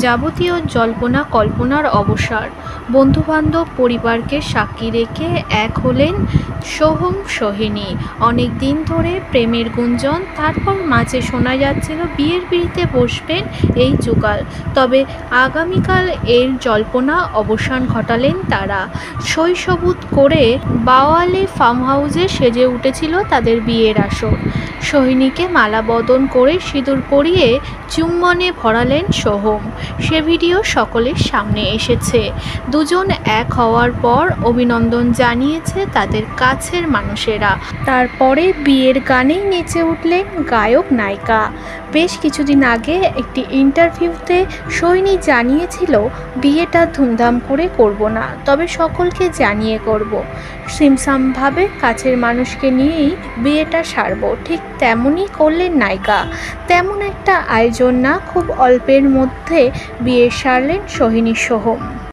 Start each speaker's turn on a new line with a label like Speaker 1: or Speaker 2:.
Speaker 1: যাবতীয় জল্পনা কল্পনার অবসার। বন্ধুবান্ধব পরিবারকে সাক্ষী রেখে এক হলেন সোহম সোহিনী। অনেক দিন ধরে প্রেমের গুঞ্জন, তারপর মাঝে শোনা যাচ্ছিল বিয়ের পিঁড়িতে বসবেন এই যুগল। তবে আগামীকাল এর জল্পনা অবসান ঘটালেন তারা। সই-সবুত করে বাওয়ালে ফার্ম হাউসে সেজে উঠেছিল তাদের বিয়ের আসর। সোহিনীকে মালা বদন করে সিঁদুর পরিয়ে চুম্বনে ভরালেন সোহম। সে ভিডিও সকলের সামনে এসেছে। দুজন এক হওয়ার পর অভিনন্দন জানিয়েছে তাদের কাছের মানুষেরা। তারপরে বিয়ের গানেই নেচে উঠলেন গায়ক নায়িকা। বেশ কিছুদিন আগে একটি ইন্টারভিউতে সোহিনী জানিয়েছিল, বিয়েটা ধুমধাম করে করব না, তবে সকলকে জানিয়ে করব। সিমসামভাবে কাছের মানুষকে নিয়েই বিয়েটা সারব। ঠিক তেমনই করলেন নায়িকা। তেমন একটা আয়োজন না, খুব অল্পের মধ্যে বিয়ে সারলেন সোহিনী সোহম।